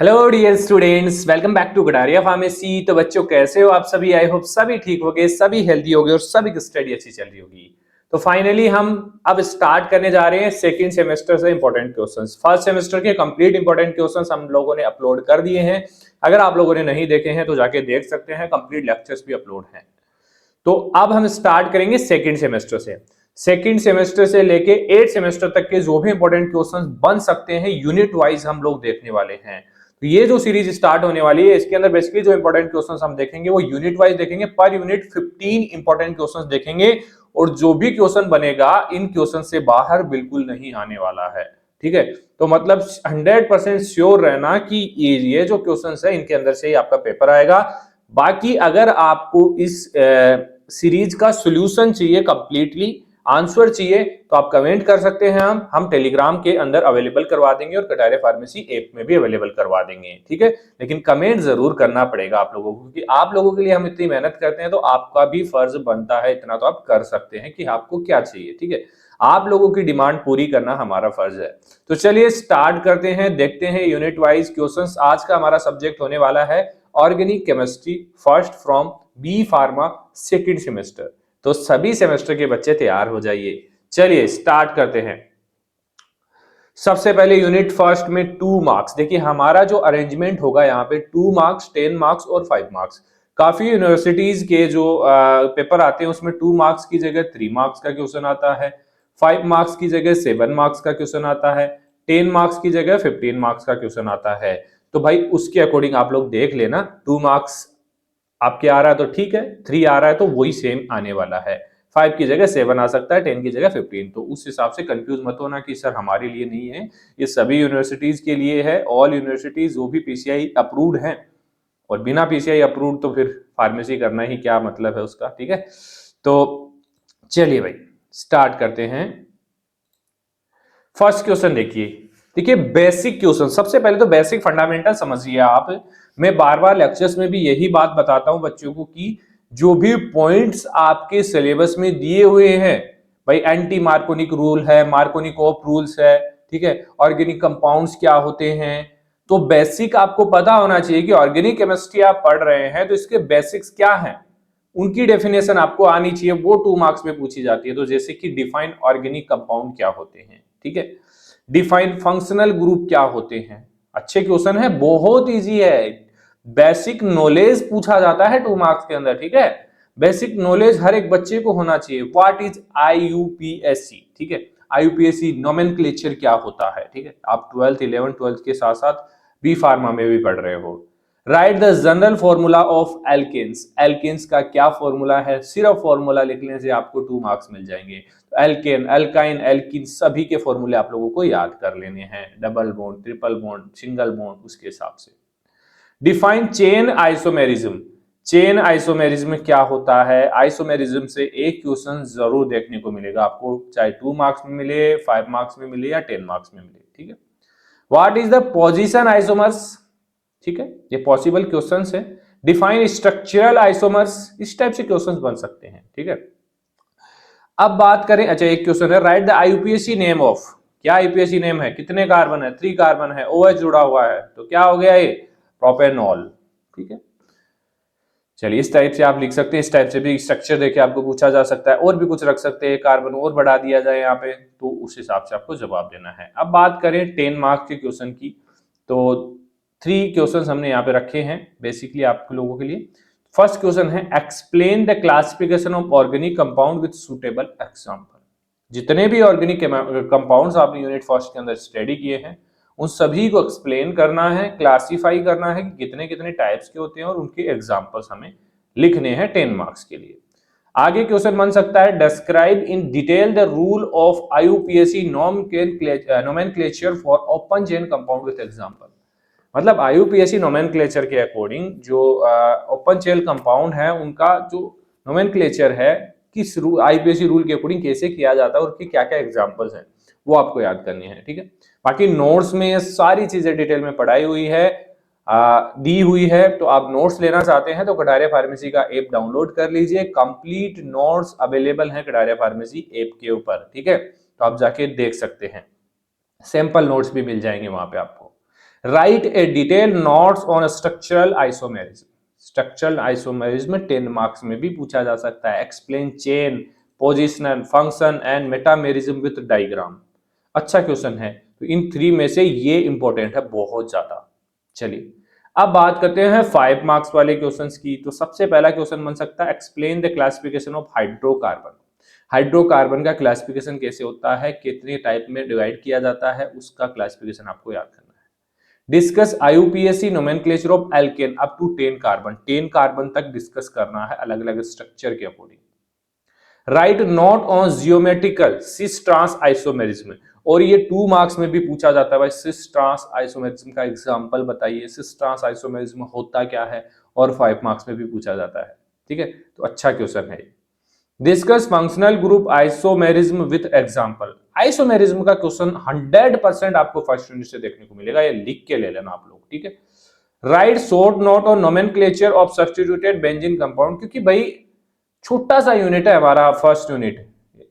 Hello dear students, welcome back to Kataria pharmacy. तो बच्चों कैसे हो आप सभी? आई होप सभी ठीक होंगे, सभी हेल्दी होंगे और सभी की स्टडी अच्छी चल रही होगी। तो फाइनली हम अब स्टार्ट करने जा रहे हैं सेकंड सेमेस्टर से इंपॉर्टेंट क्वेश्चंस। फर्स्ट सेमेस्टर के कंप्लीट इंपॉर्टेंट क्वेश्चंस हम लोगों ने अपलोड कर दिए हैं। अगर आप लोगों ने नहीं देखे हैं तो जाके देख सकते हैं, कंप्लीट लेक्चर्स भी अपलोड हैं। तो अब हम स्टार्ट करेंगे सेकंड सेमेस्टर से। सेकंड सेमेस्टर से लेके 8 सेमेस्टर तक के जो भी इंपॉर्टेंट क्वेश्चंस बन सकते हैं यूनिट वाइज हम लोग देखने वाले हैं। तो ये जो सीरीज स्टार्ट होने वाली है इसके अंदर बेसिकली जो इंपॉर्टेंट क्वेश्चंस हम देखेंगे वो यूनिट वाइज देखेंगे। पर यूनिट 15 इंपॉर्टेंट क्वेश्चंस देखेंगे और जो भी क्वेश्चन बनेगा इन क्वेश्चन से बाहर बिल्कुल नहीं आने वाला है। ठीक है, तो मतलब 100% श्योर रहना कि ये जो क्वेश्चंस है इनके अंदर से ही आपका पेपर आएगा। बाकी अगर आपको इस सीरीज का सॉल्यूशन चाहिए, कंप्लीटली आंसर चाहिए, तो आप कमेंट कर सकते हैं। हम टेलीग्राम के अंदर अवेलेबल करवा देंगे और कटारिया फार्मेसी ऐप में भी अवेलेबल करवा देंगे। ठीक है, लेकिन कमेंट जरूर करना पड़ेगा आप लोगों को, क्योंकि आप लोगों के लिए हम इतनी मेहनत करते हैं तो आपका भी फर्ज बनता है इतना तो आप कर सकते हैं कि आपको क्या चाहिए। ठीक है, आप लोगों की डिमांड पूरी करना हमारा फर्ज है। तो चलिए स्टार्ट करते हैं, देखते हैं यूनिट वाइज क्वेश्चंस। आज का हमारा सब्जेक्ट होने वाला है organic chemistry, first from B pharma second semester. तो सभी सेमेस्टर के बच्चे तैयार हो जाइए। चलिए स्टार्ट करते हैं। सबसे पहले यूनिट फर्स्ट में 2 मार्क्स। देखिए हमारा जो अरेंजमेंट होगा यहाँ पे 2 मार्क्स, 10 मार्क्स और 5 मार्क्स। काफी यूनिवर्सिटीज के जो पेपर आते हैं उसमें 2 मार्क्स की जगह 3 मार्क्स का क्वेश्चन आता है, 5 मार्क्स की जगह 7 मार्क्स का क्वेश्चन आता है, 10 मार्क्स की जगह 15 मार्क्स का क्वेश्चन आता है। तो भाई उसके अकॉर्डिंग आप लोग देख लेना। 2 मार्क्स आपके आ रहा है तो ठीक है, 3 आ रहा है तो वही सेम आने वाला है। 5 की जगह 7 आ सकता है, 10 की जगह 15। तो उस हिसाब से कंफ्यूज मत होना कि सर हमारे लिए नहीं है, ये सभी यूनिवर्सिटीज के लिए है। ऑल यूनिवर्सिटीज जो भी पीसीआई अप्रूव्ड हैं, और बिना पीसीआई अप्रूव्ड तो फिर फार्मेसी करना ही क्या मतलब है उसका। ठीक है, तो चलिए भाई स्टार्ट करते हैं। फर्स्ट क्वेश्चन देखिए। देखिए बेसिक क्वेश्चन, सबसे पहले तो बेसिक फंडामेंटल समझिए आप। मैं बार बार लेक्चर्स में भी यही बात बताता हूं बच्चों को कि जो भी पॉइंट्स आपके सिलेबस में दिए हुए हैं, भाई एंटी मार्कोनिक रूल है, मार्कोनिक-ऑफ रूल्स है, ठीक है, ऑर्गेनिक कंपाउंड्स क्या होते हैं, तो बेसिक आपको पता होना चाहिए कि ऑर्गेनिक केमिस्ट्री आप पढ़ रहे हैं तो इसके बेसिक्स क्या हैं, उनकी डेफिनेशन आपको आनी चाहिए। वो 2 मार्क्स में पूछी जाती है। तो जैसे कि डिफाइन ऑर्गेनिक कंपाउंड क्या होते हैं, ठीक है, डिफाइन फंक्शनल ग्रुप क्या होते हैं। अच्छे क्वेश्चन है, बहुत इजी है। बेसिक नॉलेज पूछा जाता है 2 मार्क्स के अंदर। ठीक है, बेसिक नॉलेज हर एक बच्चे को होना चाहिए। व्हाट इज आईयूपीएससी, ठीक है, आईयूपीएससी नोमेनक्लेचर क्या होता है। ठीक है, आप 12th 11th 12th के साथ साथ बी फार्मा में भी पढ़ रहे हो। Write the general formula of alkenes, alkenes का क्या फॉर्मूला है, सिर्फ फॉर्मूला लिखने से आपको 2 मार्क्स मिल जाएंगे। एल्केन, एल्काइन, एल्किन सभी के फॉर्मूले आप लोगों को याद कर लेने हैं। Double bond, triple bond, single bond, उसके हिसाब से। Define chain isomerism, chain isomerism क्या होता है। आइसोमेरिज्म से एक क्वेश्चन जरूर देखने को मिलेगा आपको, चाहे 2 मार्क्स में मिले, 5 मार्क्स में मिले या 10 मार्क्स में मिले। ठीक है, what is the position isomers, ठीक है, ये पॉसिबल क्वेश्चंस है। डिफाइन स्ट्रक्चरल आइसोमर्स, इस टाइप से क्वेश्चंस बन सकते हैं। ठीक है, अब बात करें, अच्छा एक क्वेश्चन है, right the IUPAC name of, क्या आईयूपीएसी नेम है, कितने कार्बन है, 3 कार्बन है, ओएच जुड़ा हुआ है, तो क्या हो गया ये, प्रोपेनॉल। ठीक है, चलिए इस टाइप से आप लिख सकते हैं। इस टाइप से भी स्ट्रक्चर देके आपको पूछा जा सकता है, और भी कुछ रख सकते हैं, कार्बन और बढ़ा दिया जाए यहाँ पे, तो उस हिसाब से आपको जवाब देना है। अब बात करें 10 मार्क्स के क्वेश्चन की, तो 3 क्वेश्चन हमने यहाँ पे रखे हैं बेसिकली आप लोगों के लिए। फर्स्ट क्वेश्चन है, explain the classification of organic compound with suitable example. जितने भी ऑर्गेनिक कंपाउंड्स आपने यूनिट फर्स्ट के अंदर स्टडी किए हैं उन सभी को एक्सप्लेन करना है, क्लासिफाई करना है कि कितने कितने टाइप्स के होते हैं, और उनके एग्जांपल्स हमें लिखने हैं 10 मार्क्स के लिए। आगे क्वेश्चन बन सकता है, describe in detail the rule of IUPAC nomenclature for open chain compound with example. मतलब आईयूपीएसी नोमेनक्लेचर के अकॉर्डिंग जो ओपन चेन कंपाउंड है उनका जो नोमेनक्लेचर है, किस आईयूपीएसी रूल के अकॉर्डिंग कैसे किया जाता है और उसके क्या क्या एग्जांपल्स हैं, वो आपको याद करनी है। ठीक है, बाकी नोट्स में ये सारी चीजें डिटेल में पढ़ाई हुई है, दी हुई है। तो आप नोट्स लेना चाहते हैं तो कटारिया फार्मेसी का ऐप डाउनलोड कर लीजिए। कंप्लीट नोट्स अवेलेबल हैं कटारिया फार्मेसी ऐप के ऊपर। ठीक है, तो आप जाके देख सकते हैं, सैंपल नोट्स भी मिल जाएंगे वहां पे आपको। Right A detail notes on structural isomerism. Structural isomerism 10 marks में भी पूछा जा सकता है। Explain chain, positional, function and metamerism with diagram. अच्छा क्वेश्चन है। तो इन 3 में से ये इंपॉर्टेंट है बहुत ज्यादा। चलिए अब बात करते हैं 5 मार्क्स वाले क्वेश्चंस की। तो सबसे पहला क्वेश्चन बन सकता है explain the classification of hydrocarbon. Hydrocarbon का क्लासिफिकेशन कैसे होता है, कितने टाइप में डिवाइड किया जाता है, उसका क्लासिफिकेशन आपको याद करना है। Discuss IUPAC nomenclature of alkane up to 10 carbon. 10 carbon तक डिस्कस करना है अलग अलग स्ट्रक्चर के according. Write note on geometrical cis trans isomerism. और ये 2 मार्क्स में भी पूछा जाता है भाई, सिस ट्रांस आइसोमेरिज्म का एग्जांपल बताइए, सिस ट्रांस आइसोमेरिज्म होता क्या है, और 5 मार्क्स में भी पूछा जाता है। ठीक है, तो अच्छा क्वेश्चन है। Discuss functional group isomerism with example. Isomerism का क्वेश्चन 100% आपको फर्स्ट यूनिट से देखने को मिलेगा, ये लिख के ले लेना आप लोग। ठीक है, right short note on nomenclature of substituted benzene compound. क्योंकि भाई छोटा सा यूनिट है हमारा फर्स्ट यूनिट,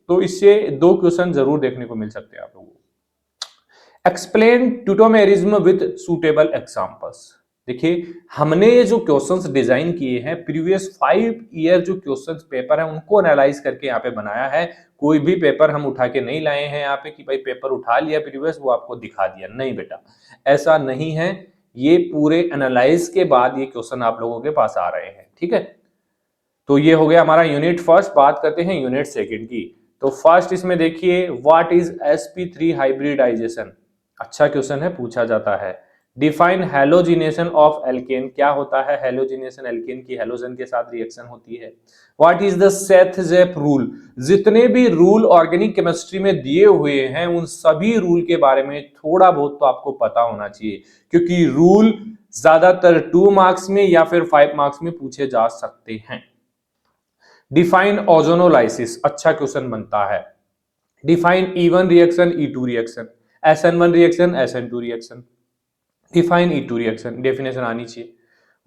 तो इससे 2 क्वेश्चन जरूर देखने को मिल सकते हैं आप लोगों को। Explain tautomerism with suitable examples. देखिए हमने ये जो क्वेश्चंस डिजाइन किए हैं प्रीवियस 5 ईयर जो क्वेश्चंस पेपर है उनको एनालाइज करके यहाँ पे बनाया है। कोई भी पेपर हम उठा के नहीं लाए हैं यहाँ पे कि भाई पेपर उठा लिया प्रीवियस वो आपको दिखा दिया, नहीं बेटा ऐसा नहीं है। ये पूरे एनालाइज के बाद ये क्वेश्चन आप लोगों के पास आ रहे हैं। ठीक है, तो ये हो गया हमारा यूनिट फर्स्ट। बात करते हैं यूनिट सेकंड की। तो फर्स्ट इसमें देखिए व्हाट इज sp3 हाइब्रिडाइजेशन। अच्छा क्वेश्चन है, पूछा जाता है। Define halogenation of alkene. क्या होता है हैलोजिनेशन, एल्केन की हैलोजन के साथ रिएक्शन होती है। What is the Saytzeff rule. जितने भी रूल ऑर्गेनिक केमिस्ट्री में दिए हुए हैं उन सभी रूल के बारे में थोड़ा बहुत तो आपको पता होना चाहिए, क्योंकि रूल ज्यादातर 2 मार्क्स में या फिर 5 मार्क्स में पूछे जा सकते हैं। डिफाइन ओजोनोलाइसिस, अच्छा क्वेश्चन बनता है। Define E1 reaction, E2 reaction, SN1 reaction, SN2 reaction. Define E2 reaction, definition आनी चाहिए।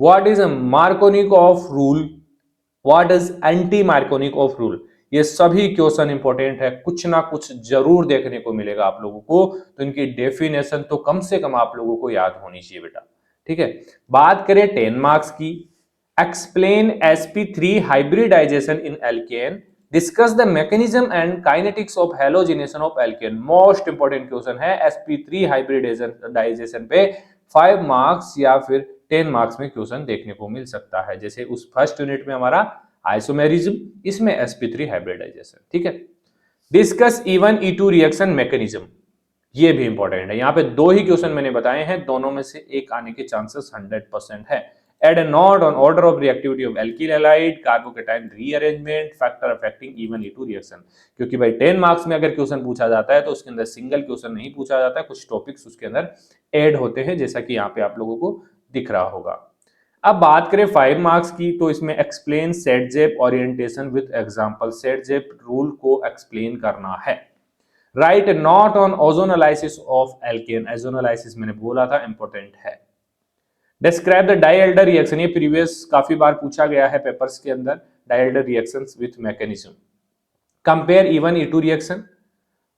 What is मार्कोनिक of rule, what is anti Markovnikov of rule. ये सभी क्वेश्चन इंपॉर्टेंट है, कुछ ना कुछ जरूर देखने को मिलेगा आप लोगों को, तो इनकी डेफिनेशन तो कम से कम आप लोगों को याद होनी चाहिए बेटा। ठीक है, बात करें 10 मार्क्स की। Explain sp3 hybridization in alkane, discuss the mechanism and kinetics of halogenation of alkane। Most important question है sp3 हाइब्रिडाइजेशन पे 5 मार्क्स या फिर 10 मार्क्स में क्वेश्चन देखने को मिल सकता है। जैसे उस फर्स्ट यूनिट में हमारा आइसोमेरिज्म, इसमें sp3 हाइब्रिडाइजेशन। ठीक है, discuss E1 E2 reaction mechanism, ये भी इंपॉर्टेंट है। यहाँ पे 2 ही क्वेश्चन मैंने बताए हैं, दोनों में से एक आने के चांसेस 100% है। Add a note on order of reactivity of alkyl halide, carbocation rearrangement, factor affecting E1 E2 reaction। क्योंकि भाई 10 मार्क्स में अगर क्वेश्चन पूछा जाता है तो उसके अंदर सिंगल क्वेश्चन नहीं पूछा जाता है, कुछ टॉपिक्स उसके अंदर ऐड होते हैं, जैसा कि यहाँ पे आप लोगों को दिख रहा होगा। अब बात करें 5 मार्क्स की, तो इसमें explain Saytzeff orientation with example. Saytzeff rule को एक्सप्लेन करना है। Write note on ozonolysis of alkene. Ozonolysis मैंने बोला था इंपॉर्टेंट है। डिस्क्राइब द डाइएल्डर रिएक्शन, ये प्रीवियस काफी बार पूछा गया है पेपर्स के अंदर। Diels Alder reactions with mechanism. Compare E1 E2 reaction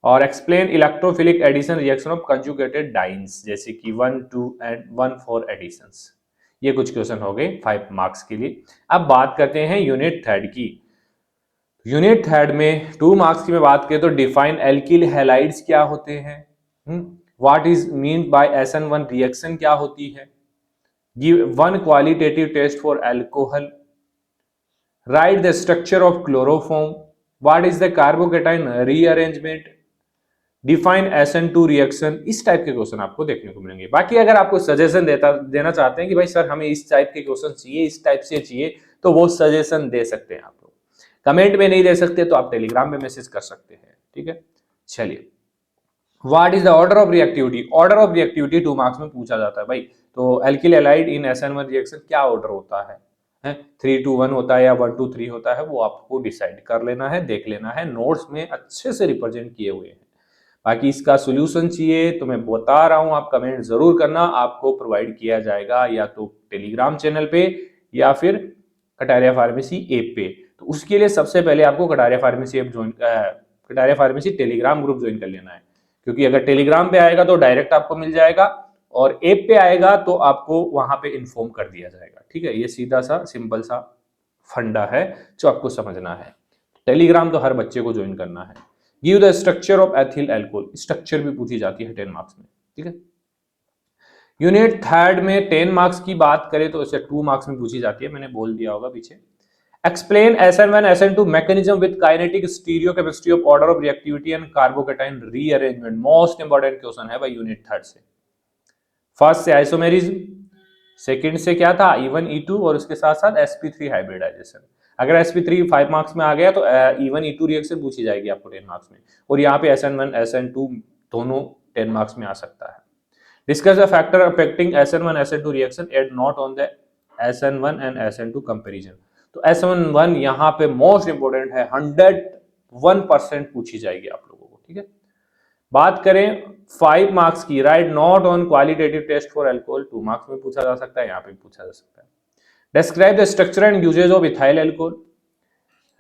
और explain electrophilic addition reaction of conjugated dienes, जैसे कि 1 2 एंड 1 4 एडिशंस। ये कुछ क्वेश्चन हो गए 5 मार्क्स के लिए। अब बात करते हैं यूनिट थर्ड की। यूनिट थर्ड में 2 मार्क्स की मैं बात करें तो डिफाइन एल्किल हैलाइड्स क्या होते हैं, what is mean by SN1 reaction क्या होती है, give one qualitative test for alcohol, write the structure of chloroform, what is the carbocation rearrangement, define SN2 reaction. इस टाइप के क्वेश्चन आपको देखने को मिलेंगे। बाकी अगर आपको सजेशन देना चाहते हैं कि भाई सर हमें इस टाइप के क्वेश्चन चाहिए, इस टाइप से चाहिए, तो वो सजेशन दे सकते हैं आप लोग। कमेंट में नहीं दे सकते तो आप टेलीग्राम में मैसेज कर सकते हैं। ठीक है, चलिए what is the order of reactivity. Order of reactivity 2 marks में पूछा जाता है भाई। तो एल्किल हैलाइड इन SN1 रिएक्शन क्या ऑर्डर होता है, 3 2 1 होता है या 1 2 3 होता है, वो आपको डिसाइड कर लेना है, देख लेना है, नोट्स में अच्छे से रिप्रेजेंट किए हुए हैं। बाकी इसका सोल्यूशन चाहिए तो मैं बता रहा हूं, आप कमेंट जरूर करना, आपको प्रोवाइड किया जाएगा या तो टेलीग्राम चैनल पे या फिर कटारिया फार्मेसी ऐप पे। तो उसके लिए सबसे पहले आपको Kataria pharmacy app join, Kataria pharmacy Telegram group join कर लेना है, क्योंकि अगर टेलीग्राम पे आएगा तो डायरेक्ट आपको मिल जाएगा, और ऐप पे आएगा तो आपको वहां पे इन्फॉर्म कर दिया जाएगा। ठीक है, ये सीधा सा सिंपल सा फंडा है जो आपको समझना है। टेलीग्राम तो हर बच्चे को ज्वाइन करना है। Give the structure of ethyl alcohol, structure भी पूछी जाती है 10 मार्क्स में। ठीक है, यूनिट थर्ड में 10 मार्क्स की बात करें तो इसे 2 मार्क्स में पूछी जाती है, मैंने बोल दिया होगा पीछे। Explain SN1 SN2 mechanism with kinetic stereochemistry of order of reactivity and carbocation rearrangement. Most important question है भाई यूनिट थर्ड से। फर्स्ट से आइसोमेरिज्म, सेकंड से क्या था E1 E2 और उसके साथ साथ sp3 हाइब्रिडाइजेशन। अगर sp3 5 मार्क्स में आ गया तो E1 E2 रिएक्शन पूछी जाएगी आपको 10 मार्क्स में, और यहाँ पे SN1 SN2 दोनों 10 मार्क्स में आ सकता है। Discuss the factor affecting SN1 SN2 reaction add note on the SN1 and SN2 comparison. तो SN1 यहाँ पे मोस्ट इंपोर्टेंट है, 101% पूछी जाएगी आप लोगों को। ठीक है, बात करें 5 मार्क्स की, write note on qualitative test for alcohol, 2 marks में पूछा जा सकता है, यहाँ पे पूछा जा सकता है। Describe the structure and uses of ethyl alcohol,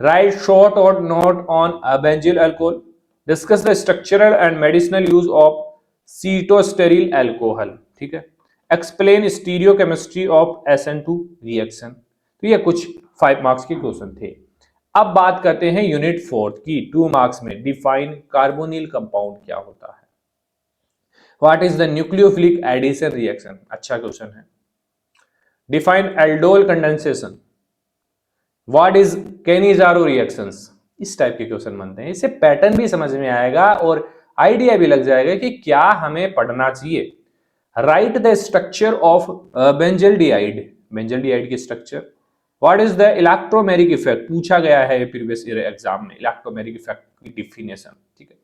write short और note on benzyl alcohol. Discuss the structural and medicinal use of cetostearyl alcohol. ठीक है, explain stereochemistry of SN2 reaction. तो ये कुछ 5 मार्क्स के क्वेश्चन थे। अब बात करते हैं यूनिट फोर्थ की 2 मार्क्स में। डिफाइन कार्बोनिल कंपाउंड क्या होता है, what is the nucleophilic addition reaction. अच्छा क्वेश्चन है। Define aldol condensation, what is Cannizzaro reactions. इस टाइप के क्वेश्चन बनते हैं, इससे पैटर्न भी समझ में आएगा और आइडिया भी लग जाएगा कि क्या हमें पढ़ना चाहिए। Write the structure of benzaldehyde, benzaldehyde की structure. What is the electromeric effect, पूछा गया है प्रीवियस ईयर एग्जाम में, इलेक्ट्रोमेरिक इफेक्ट की डिफिनेशन। ठीक है,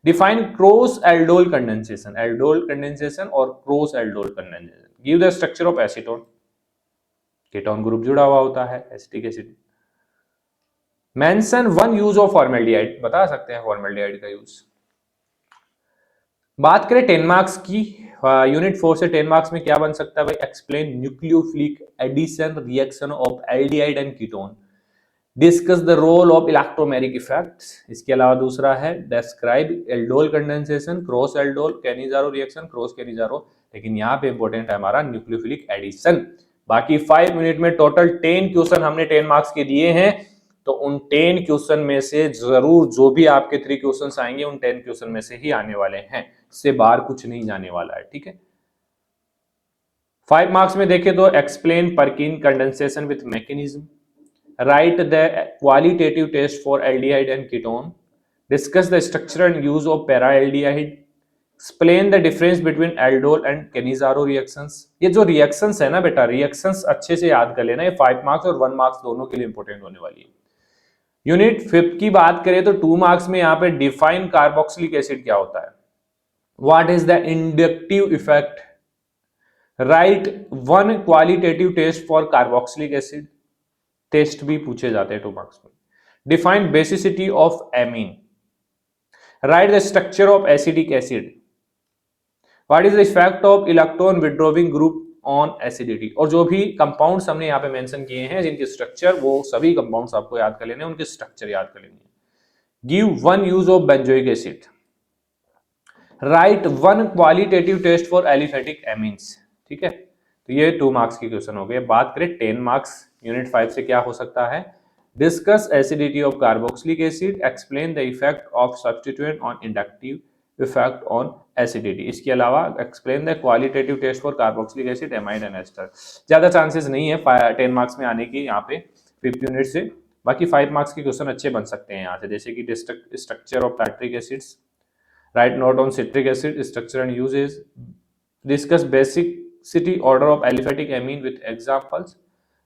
define cross aldol condensation, aldol condensation और cross aldol condensation. Give the structure of acetone, ketone group जुड़ा हुआ होता है acetic acid. Mention one use of formaldehyde, बता सकते हैं फॉर्मेल्डिहाइड का यूज। बात करें 10 मार्क्स की, यूनिट 4 से 10 मार्क्स में क्या बन सकता है भाई। Explain nucleophilic addition reaction of aldehyde and ketone. Discuss the role of electromeric effects. इसके अलावा दूसरा है describe aldol condensation, cross aldol, Cannizzaro reaction, cross Cannizzaro. लेकिन यहाँ पे इंपॉर्टेंट है हमारा न्यूक्लियोफिलिक एडिशन। बाकी 5 मिनट में टोटल 10 क्वेश्चन हमने 10 मार्क्स के दिए हैं, तो उन 10 क्वेश्चन में से जरूर जो भी आपके 3 क्वेश्चन आएंगे उन 10 क्वेश्चन में से ही आने वाले हैं, इससे बाहर कुछ नहीं जाने वाला है। ठीक है, 5 मार्क्स में देखें तो explain Perkin condensation with mechanism, write the qualitative test for aldehyde and ketone, discuss the structure and use of paraldehyde, explain the difference between aldol and Cannizzaro reactions. ये जो रिएक्शंस है ना बेटा, reactions अच्छे से याद कर लेना, ये 5 मार्क्स और 1 मार्क्स दोनों के लिए इंपॉर्टेंट होने वाली है। यूनिट 5 की बात करें तो 2 मार्क्स में यहाँ पे डिफाइन कार्बोक्सिलिक एसिड क्या होता है, what is the inductive effect, write one qualitative test for carboxylic acid. Test भी पूछे जाते हैं 2 मार्क्स में। Define basicity of amine, write the structure of acidic acid, what is the effect of electron withdrawing group on acidity. और जो भी compounds हमने यहाँ पे मेंशन किए हैं जिनके स्ट्रक्चर, वो सभी कंपाउंड्स आपको याद कर लेने, उनके स्ट्रक्चर याद कर लेंगे। Give one use of benzoic acid, write one qualitative test for aliphatic amines. ठीक है, तो ये 2 मार्क्स की क्वेश्चन हो गए। बात करें 10 मार्क्स यूनिट 5 से क्या हो सकता है। Discuss acidity of carboxylic acid, explain the effect of substituent on inductive effect on acidity. इसके अलावा explain the qualitative test for carboxylic acid, amide and ester. ज्यादा चांसेस नहीं है 10 मार्क्स में आने की यहाँ पे 5th यूनिट से। बाकी 5 मार्क्स के क्वेश्चन अच्छे बन सकते हैं यहाँ से, जैसे कि structure of tartaric acids, right note on citric acid, structure and uses, discuss basicity order of aliphatic amine with examples,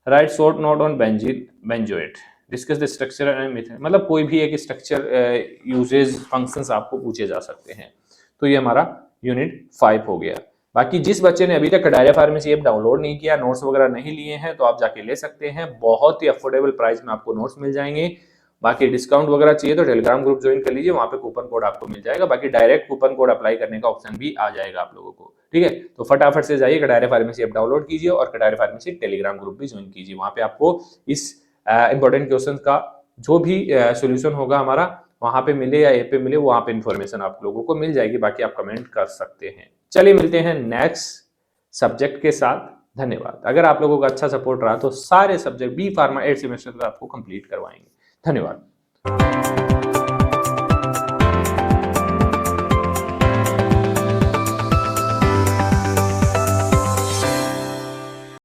right short note on benzene benzoate, discuss the structure and method. मतलब कोई भी एक structure usage functions आपको पूछे जा सकते हैं। तो ये हमारा यूनिट 5 हो गया। बाकी जिस बच्चे ने अभी तक कटारिया फार्मेसी ऐप डाउनलोड नहीं किया, नोट्स वगैरह नहीं लिए हैं, तो आप जाके ले सकते हैं, बहुत ही अफोर्डेबल प्राइस में आपको नोट्स मिल जाएंगे। बाकी डिस्काउंट वगैरह चाहिए तो टेलीग्राम ग्रुप ज्वाइन कर लीजिए, वहां पे कूपन कोड आपको मिल जाएगा। बाकी डायरेक्ट कूपन कोड अप्लाई करने का ऑप्शन भी आ जाएगा आप लोगों को। ठीक है, तो फटाफट से जाइए कटारिया फार्मेसी ऐप डाउनलोड कीजिए और कटारिया फार्मेसी टेलीग्राम ग्रुप भी ज्वाइन कीजिए। वहां पे आपको इस इंपॉर्टेंट क्वेश्चन का जो भी सोल्यूशन होगा हमारा वहां पे मिले या ऐप पे मिले, वहां पे इंफॉर्मेशन आप लोगों को मिल जाएगी। बाकी आप कमेंट कर सकते हैं। चलिए मिलते हैं नेक्स्ट सब्जेक्ट के साथ। धन्यवाद। अगर आप लोगों का अच्छा सपोर्ट रहा तो सारे सब्जेक्ट बी फार्मा 8 सेमेस्टर तक आपको कंप्लीट करवाएंगे। धन्यवाद।